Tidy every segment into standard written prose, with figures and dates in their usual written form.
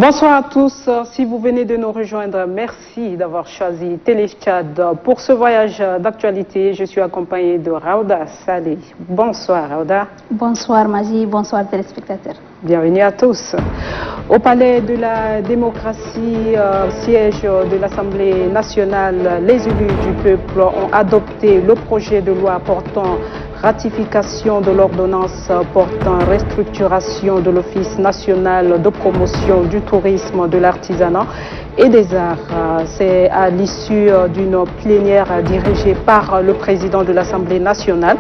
Bonsoir à tous. Si vous venez de nous rejoindre, merci d'avoir choisi Télé Tchad. Pour ce voyage d'actualité, je suis accompagnée de Raouda Saleh. Bonsoir Raouda. Bonsoir Magie, bonsoir téléspectateurs. Bienvenue à tous. Au Palais de la démocratie, siège de l'Assemblée nationale, les élus du peuple ont adopté le projet de loi portant ratification de l'ordonnance portant restructuration de l'Office national de promotion du tourisme, de l'artisanat et des arts. C'est à l'issue d'une plénière dirigée par le président de l'Assemblée nationale,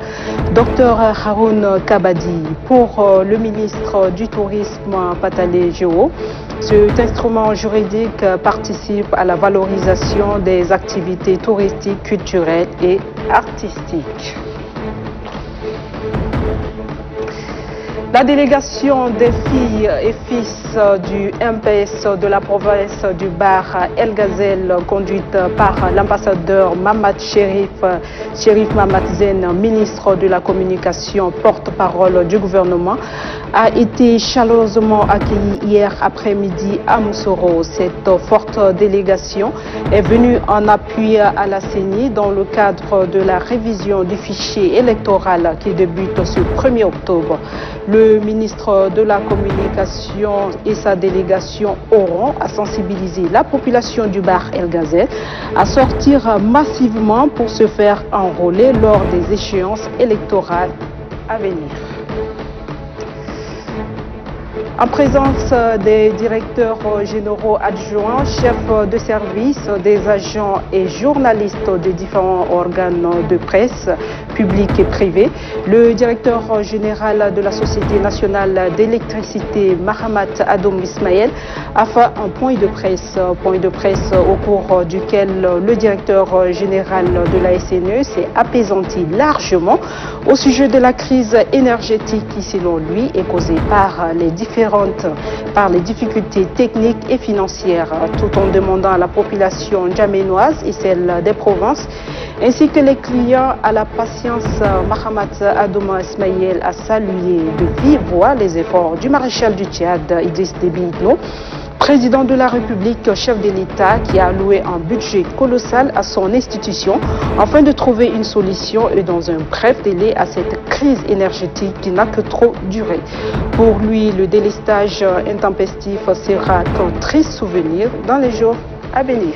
Dr Haroun Kabadi. Pour le ministre du Tourisme, Patale Géo, cet instrument juridique participe à la valorisation des activités touristiques, culturelles et artistiques. La délégation des filles et fils du MPS de la province du Bar El Ghazel, conduite par l'ambassadeur Mamad Cherif Mamad Zen, ministre de la Communication, porte-parole du gouvernement, a été chaleureusement accueillie hier après-midi à Moussoro. Cette forte délégation est venue en appui à la CENI dans le cadre de la révision du fichier électoral qui débute ce 1er octobre. Le ministre de la Communication et sa délégation auront à sensibiliser la population du Bar El Ghazel à sortir massivement pour se faire enrôler lors des échéances électorales à venir. En présence des directeurs généraux adjoints, chefs de service, des agents et journalistes des différents organes de presse, publics et privés, le directeur général de la Société nationale d'électricité, Mahamat Adoum Ismaël, a fait un point de presse au cours duquel le directeur général de la SNE s'est apaisanti largement au sujet de la crise énergétique qui, selon lui, est causée par les difficultés techniques et financières, tout en demandant à la population djaménoise et celle des provinces, ainsi que les clients à la patience. Mahamat Adoum Ismaël a salué de vive voix les efforts du maréchal du Tchad, Idriss Déby Itno, président de la République, chef de l'État, qui a alloué un budget colossal à son institution afin de trouver une solution et dans un bref délai à cette crise énergétique qui n'a que trop duré. Pour lui, le délestage intempestif sera qu'un triste souvenir dans les jours à venir.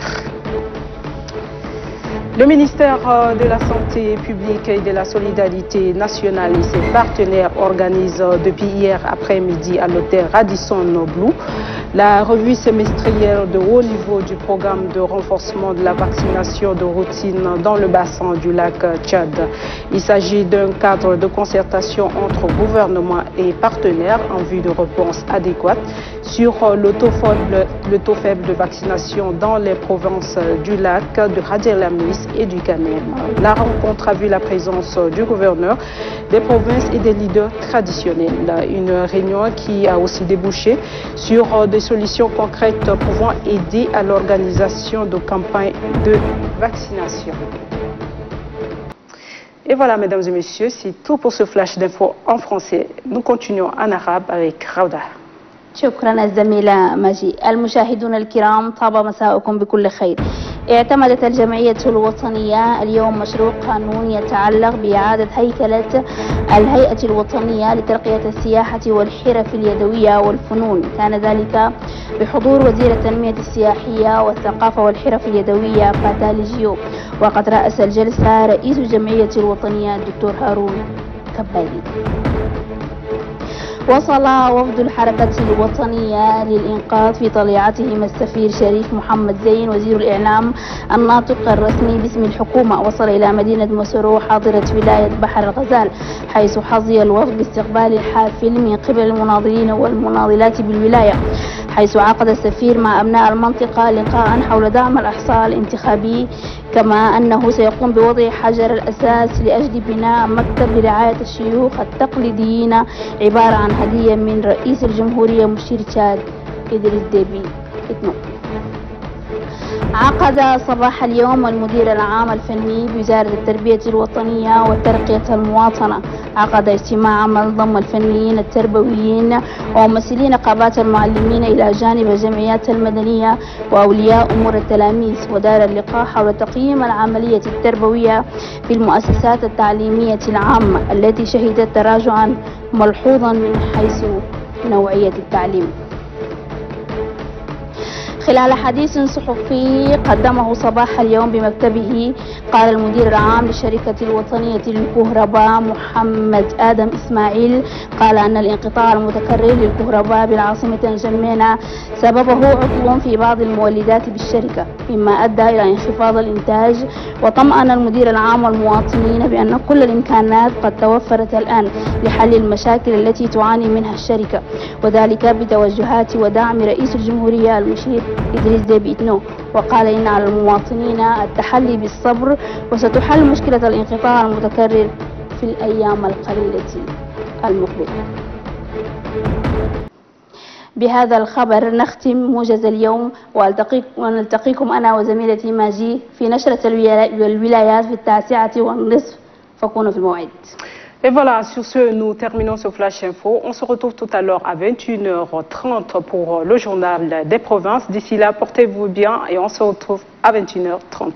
Le ministère de la Santé publique et de la Solidarité nationale et ses partenaires organisent depuis hier après-midi à l'hôtel Radisson Blu la revue semestrielle de haut niveau du programme de renforcement de la vaccination de routine dans le bassin du lac Tchad. Il s'agit d'un cadre de concertation entre gouvernement et partenaires en vue de réponses adéquates sur le taux faible de vaccination dans les provinces du lac, de Hadjelamis et du Kanem. La rencontre a vu la présence du gouverneur, des provinces et des leaders traditionnels. Une réunion qui a aussi débouché sur des solutions concrètes pouvant aider à l'organisation de campagnes de vaccination. Et voilà, mesdames et messieurs, c'est tout pour ce flash d'infos en français. Nous continuons en arabe avec Raouda. شكرا الزميلة ماجي. المشاهدون الكرام، طاب مساءكم بكل خير. اعتمدت الجمعية الوطنية اليوم مشروع قانون يتعلق بإعادة هيكلة الهيئة الوطنية لترقية السياحة والحرف اليدوية والفنون. كان ذلك بحضور وزير التنمية السياحية والثقافة والحرف اليدوية باتال جيو، وقد رأس الجلسة رئيس الجمعية الوطنية الدكتور هارون كبالي. وصل وفد الحركة الوطنية للإنقاذ في طليعتهم السفير شريف محمد زين وزير الإعلام الناطق الرسمي باسم الحكومة. وصل إلى مدينة مسرو حاضرة ولاية بحر الغزال، حيث حظي الوفد باستقبال حافل من قبل المناضلين والمناضلات بالولاية، حيث عقد السفير مع أبناء المنطقة لقاء حول دعم الإحصاء الانتخابي، كما أنه سيقوم بوضع حجر الأساس لأجل بناء مكتب لرعاية الشيوخ التقليديين، عبارة عن هدية من رئيس الجمهورية مشير تشاد إدريس ديبي إتنو. عقد صباح اليوم المدير العام الفني بوزارة التربية الوطنية وترقية المواطنة عقد اجتماع عمل ضم الفنيين التربويين وممثلي نقابات المعلمين إلى جانب الجمعيات المدنية وأولياء أمور التلاميذ، ودار اللقاء حول تقييم العملية التربوية في المؤسسات التعليمية العامة التي شهدت تراجعا ملحوظا من حيث نوعية التعليم. خلال حديث صحفي قدمه صباح اليوم بمكتبه، قال المدير العام للشركة الوطنية للكهرباء محمد آدم إسماعيل قال أن الانقطاع المتكرر للكهرباء بالعاصمة نجمينا سببه عطل في بعض المولدات بالشركة مما أدى إلى انخفاض الإنتاج، وطمأن المدير العام والمواطنين بأن كل الإمكانات قد توفرت الآن لحل المشاكل التي تعاني منها الشركة، وذلك بتوجهات ودعم رئيس الجمهورية المشير إدريس ديبي إتنو، وقال إن على المواطنين التحلي بالصبر وستحل مشكلة الانقطاع المتكرر في الأيام القليلة المقبلة. بهذا الخبر نختم موجز اليوم، ونلتقيكم أنا وزميلتي ماجي في نشرة الولايات في 9:30، فكونوا في الموعد. Et voilà, sur ce, nous terminons ce Flash Info. On se retrouve tout à l'heure à 21h30 pour le journal des provinces. D'ici là, portez-vous bien et on se retrouve à 21h30.